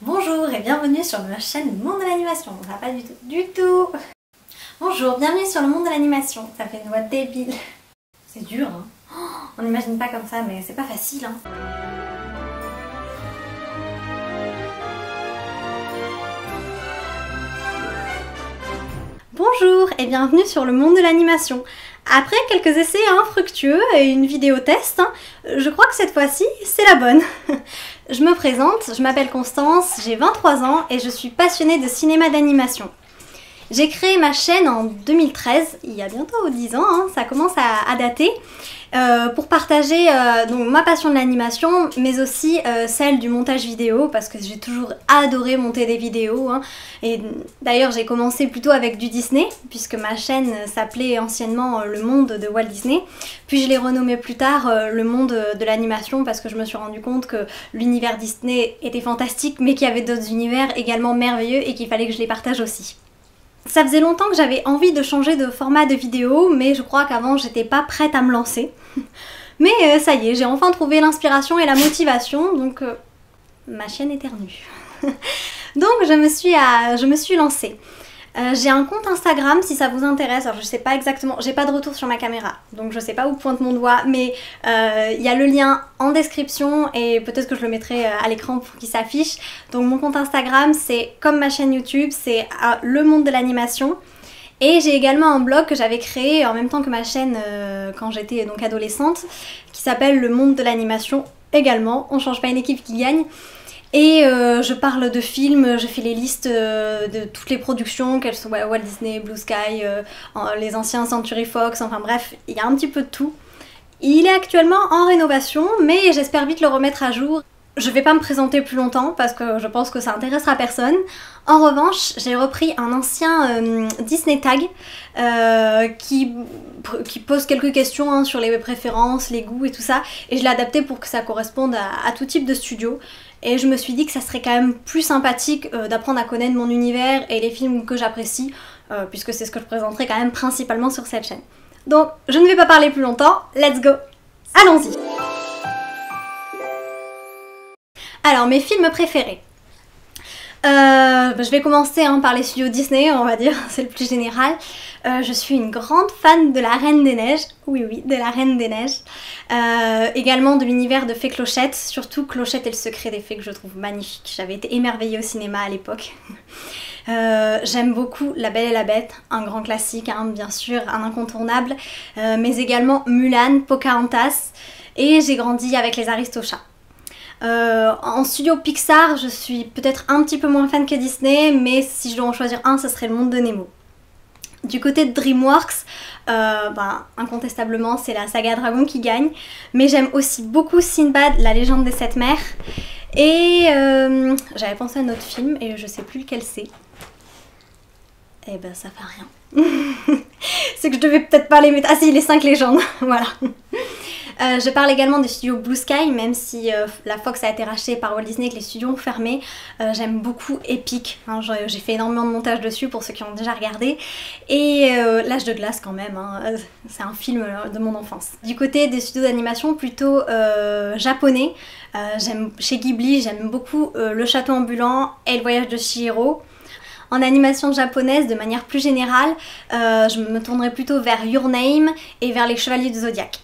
Bonjour et bienvenue sur ma chaîne Le Monde de l'Animation. Ça va pas du tout. Bonjour, bienvenue sur Le Monde de l'Animation. Ça fait une voix débile. C'est dur, hein. On n'imagine pas comme ça, mais c'est pas facile, hein. Bonjour et bienvenue sur Le Monde de l'Animation. Après quelques essais infructueux et une vidéo test, je crois que cette fois-ci, c'est la bonne. Je me présente, je m'appelle Constance, j'ai 23 ans et je suis passionnée de cinéma d'animation. J'ai créé ma chaîne en 2013, il y a bientôt 10 ans, hein, ça commence à dater, pour partager donc, ma passion de l'animation, mais aussi celle du montage vidéo, parce que j'ai toujours adoré monter des vidéos. Hein. Et d'ailleurs j'ai commencé plutôt avec du Disney, puisque ma chaîne s'appelait anciennement Le Monde de Walt Disney, puis je l'ai renommée plus tard Le Monde de l'Animation, parce que je me suis rendu compte que l'univers Disney était fantastique, mais qu'il y avait d'autres univers également merveilleux et qu'il fallait que je les partage aussi. Ça faisait longtemps que j'avais envie de changer de format de vidéo, mais je crois qu'avant j'étais pas prête à me lancer. Mais ça y est, j'ai enfin trouvé l'inspiration et la motivation, donc ma chaîne éternue. Donc je me suis lancée. J'ai un compte Instagram si ça vous intéresse, alors je sais pas exactement, j'ai pas de retour sur ma caméra, donc je sais pas où pointe mon doigt, mais il y a le lien en description et peut-être que je le mettrai à l'écran pour qu'il s'affiche. Donc mon compte Instagram c'est comme ma chaîne YouTube, c'est Le Monde de l'Animation. Et j'ai également un blog que j'avais créé en même temps que ma chaîne quand j'étais donc adolescente, qui s'appelle Le Monde de l'Animation également, on change pas une équipe qui gagne. Et je parle de films, je fais les listes de toutes les productions, qu'elles soient Walt Disney, Blue Sky, les anciens Century Fox, enfin bref, il y a un petit peu de tout. Il est actuellement en rénovation, mais j'espère vite le remettre à jour. Je vais pas me présenter plus longtemps parce que je pense que ça intéressera personne. En revanche, j'ai repris un ancien Disney Tag qui pose quelques questions hein, sur les préférences, les goûts et tout ça, et je l'ai adapté pour que ça corresponde à tout type de studio. Et je me suis dit que ça serait quand même plus sympathique d'apprendre à connaître mon univers et les films que j'apprécie, puisque c'est ce que je présenterai quand même principalement sur cette chaîne. Donc je ne vais pas parler plus longtemps, let's go, allons-y. Alors mes films préférés. Je vais commencer hein, par les studios Disney, on va dire, c'est le plus général. Je suis une grande fan de La Reine des Neiges, oui, de La Reine des Neiges. Également de l'univers de Fée Clochette, surtout Clochette et le secret des fées que je trouve magnifique. J'avais été émerveillée au cinéma à l'époque. J'aime beaucoup La Belle et la Bête, un grand classique, hein, bien sûr, un incontournable, mais également Mulan, Pocahontas, et j'ai grandi avec les Aristochats. En studio Pixar, je suis peut-être un petit peu moins fan que Disney, mais si je dois en choisir un, ce serait Le Monde de Nemo. Du côté de DreamWorks, incontestablement c'est la saga Dragon qui gagne, mais j'aime aussi beaucoup Sinbad, la légende des 7 mers, et j'avais pensé à un autre film et je sais plus lequel c'est. Eh ben ça fait rien. C'est que je devais peut-être pas les mettre... Ah si, les 5 légendes, voilà. Je parle également des studios Blue Sky, même si la Fox a été rachetée par Walt Disney et que les studios ont fermé. J'aime beaucoup Epic, hein, j'ai fait énormément de montage dessus pour ceux qui ont déjà regardé. Et L'Âge de glace quand même, hein, c'est un film de mon enfance. Du côté des studios d'animation plutôt japonais, chez Ghibli j'aime beaucoup Le Château ambulant et Le Voyage de Chihiro. En animation japonaise, de manière plus générale, je me tournerai plutôt vers Your Name et vers Les Chevaliers du Zodiaque.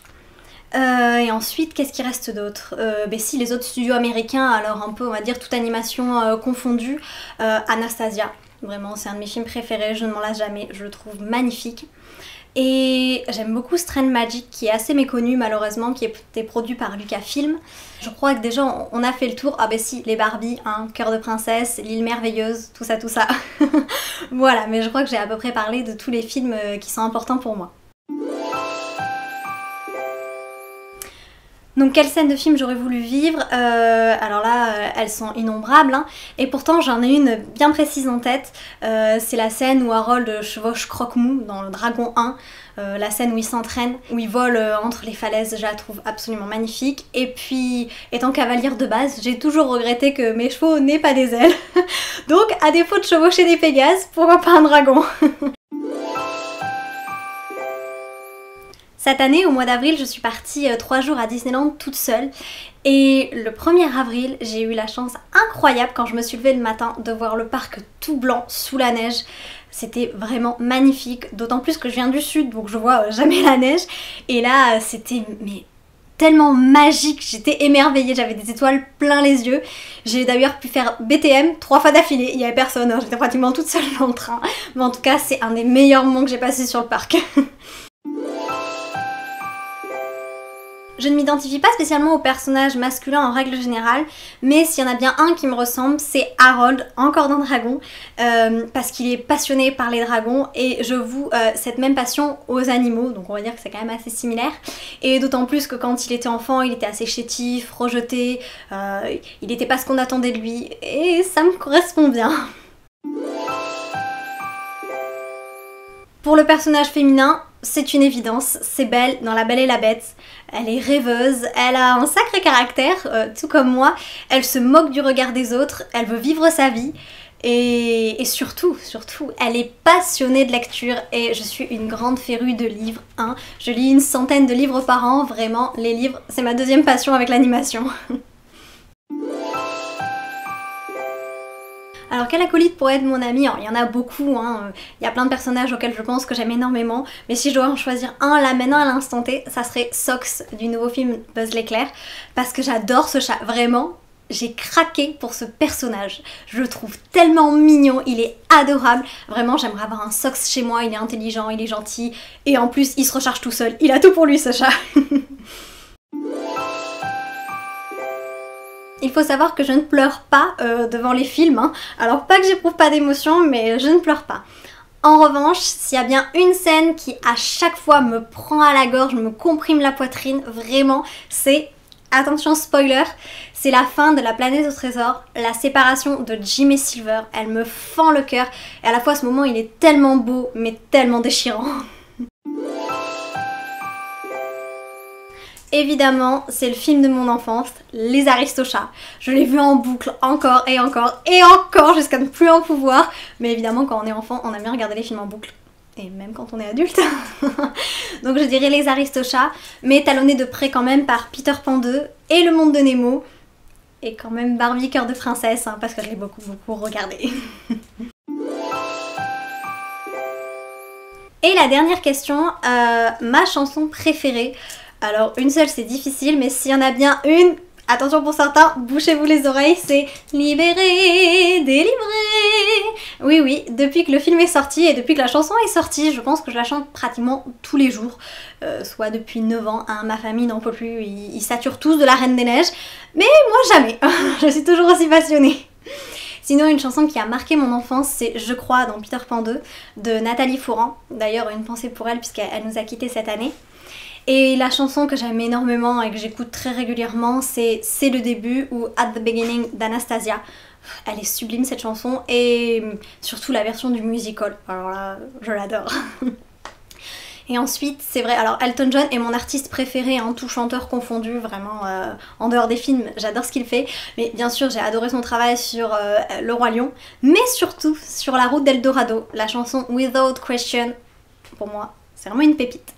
Et ensuite, qu'est-ce qui reste d'autre? Si, les autres studios américains, alors un peu, on va dire, toute animation confondue. Anastasia, vraiment, c'est un de mes films préférés, je ne m'en lasse jamais, je le trouve magnifique. Et j'aime beaucoup Strange Magic, qui est assez méconnu malheureusement, qui a été produit par Lucasfilm. Je crois que déjà on a fait le tour. Ah si, les Barbie, hein, Cœur de princesse, L'île merveilleuse, tout ça. Voilà, mais je crois que j'ai à peu près parlé de tous les films qui sont importants pour moi. Donc quelle scène de film j'aurais voulu vivre? Alors là, elles sont innombrables, hein, et pourtant j'en ai une bien précise en tête. C'est la scène où Harold chevauche Croque-Mou dans le Dragon 1, la scène où il s'entraîne, où il vole entre les falaises, je la trouve absolument magnifique. Et puis, étant cavalière de base, j'ai toujours regretté que mes chevaux n'aient pas des ailes. Donc à défaut de chevaucher des Pégases, pourquoi pas un dragon? Cette année, au mois d'avril, je suis partie 3 jours à Disneyland toute seule. Et le 1er avril, j'ai eu la chance incroyable quand je me suis levée le matin de voir le parc tout blanc sous la neige. C'était vraiment magnifique, d'autant plus que je viens du sud, donc je vois jamais la neige. Et là, c'était tellement magique, j'étais émerveillée, j'avais des étoiles plein les yeux. J'ai d'ailleurs pu faire BTM 3 fois d'affilée, il n'y avait personne, hein, j'étais pratiquement toute seule dans le train. Mais en tout cas, c'est un des meilleurs moments que j'ai passé sur le parc. Je ne m'identifie pas spécialement au personnage masculin en règle générale, mais s'il y en a bien un qui me ressemble, c'est Harold, encore d'un dragon, parce qu'il est passionné par les dragons et je voue cette même passion aux animaux, donc on va dire que c'est quand même assez similaire. Et d'autant plus que quand il était enfant, il était assez chétif, rejeté, il n'était pas ce qu'on attendait de lui, et ça me correspond bien. Pour le personnage féminin, c'est une évidence, c'est Belle dans La Belle et la Bête. Elle est rêveuse, elle a un sacré caractère, tout comme moi. Elle se moque du regard des autres, elle veut vivre sa vie. Et surtout, elle est passionnée de lecture et je suis une grande férue de livres. Hein. Je lis une centaine de livres par an, vraiment, les livres, c'est ma deuxième passion avec l'animation. Alors quel acolyte pourrait être mon ami? Alors, il y en a beaucoup, hein. Il y a plein de personnages auxquels je pense que j'aime énormément, mais si je dois en choisir un là maintenant à l'instant T, ça serait Sox du nouveau film Buzz l'éclair, parce que j'adore ce chat, vraiment. J'ai craqué pour ce personnage, je le trouve tellement mignon, il est adorable, vraiment j'aimerais avoir un Sox chez moi, il est intelligent, il est gentil, et en plus il se recharge tout seul, il a tout pour lui ce chat. Il faut savoir que je ne pleure pas devant les films, hein. Alors pas que j'éprouve pas d'émotion, mais je ne pleure pas. En revanche, s'il y a bien une scène qui à chaque fois me prend à la gorge, me comprime la poitrine, vraiment, c'est, attention spoiler, c'est la fin de La Planète au Trésor, la séparation de Jim et Silver, elle me fend le cœur, et à la fois ce moment il est tellement beau, mais tellement déchirant. Évidemment, c'est le film de mon enfance, Les Aristochats. Je l'ai vu en boucle encore et encore et encore jusqu'à ne plus en pouvoir. Mais évidemment, quand on est enfant, on aime bien regarder les films en boucle. Et même quand on est adulte. Donc je dirais Les Aristochats, mais talonné de près quand même par Peter Pan 2 et Le Monde de Nemo. Et quand même Barbie Cœur de Princesse, hein, parce que je l'ai beaucoup regardé. Et la dernière question, ma chanson préférée. Alors une seule c'est difficile, mais s'il y en a bien une, attention pour certains, bouchez-vous les oreilles, c'est Libéré, délivré. Oui, depuis que le film est sorti et depuis que la chanson est sortie, je pense que je la chante pratiquement tous les jours. Soit depuis 9 ans, hein, ma famille n'en peut plus, ils saturent tous de La Reine des Neiges, mais moi jamais, je suis toujours aussi passionnée. Sinon, une chanson qui a marqué mon enfance, c'est Je crois dans Peter Pan 2 de Nathalie Fourant. D'ailleurs, une pensée pour elle puisqu'elle nous a quittés cette année. Et la chanson que j'aime énormément et que j'écoute très régulièrement, c'est le début ou At the Beginning d'Anastasia. Elle est sublime cette chanson et surtout la version du musical. Alors là, je l'adore. Et ensuite, c'est vrai, alors Elton John est mon artiste préféré, hein, tout chanteur confondu, vraiment, en dehors des films, j'adore ce qu'il fait. Mais bien sûr, j'ai adoré son travail sur Le Roi Lion, mais surtout sur La Route d'Eldorado, la chanson Without Question, pour moi, c'est vraiment une pépite.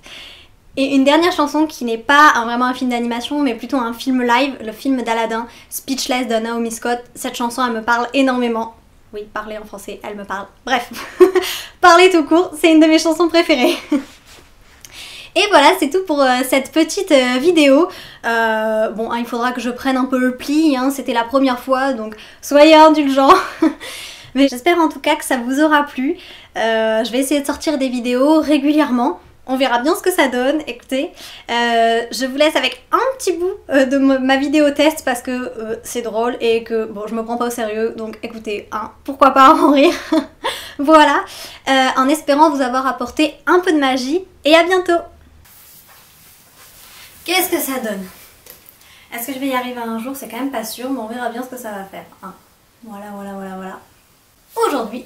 Et une dernière chanson qui n'est pas vraiment un film d'animation, mais plutôt un film live, le film d'Aladin, Speechless de Naomi Scott. Cette chanson, elle me parle énormément. Oui, parler en français, elle me parle. Bref, parler tout court, c'est une de mes chansons préférées. Et voilà, c'est tout pour cette petite vidéo. Bon, hein, il faudra que je prenne un peu le pli, hein, c'était la première fois, donc soyez indulgents. Mais j'espère en tout cas que ça vous aura plu. Je vais essayer de sortir des vidéos régulièrement. On verra bien ce que ça donne, écoutez. Je vous laisse avec un petit bout de ma vidéo test parce que c'est drôle et que bon, je me prends pas au sérieux, donc écoutez, hein, pourquoi pas en rire. Voilà, en espérant vous avoir apporté un peu de magie et à bientôt. Qu'est-ce que ça donne? Est-ce que je vais y arriver un jour? C'est quand même pas sûr, mais on verra bien ce que ça va faire. Hein. Voilà. Aujourd'hui,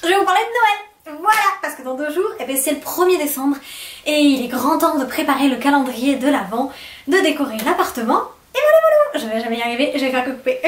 je vais vous parler de Noël. Voilà, parce que dans 2 jours, eh ben, c'est le 1er décembre et il est grand temps de préparer le calendrier de l'Avent, de décorer l'appartement. Et voilà, je vais jamais y arriver, je vais faire que couper.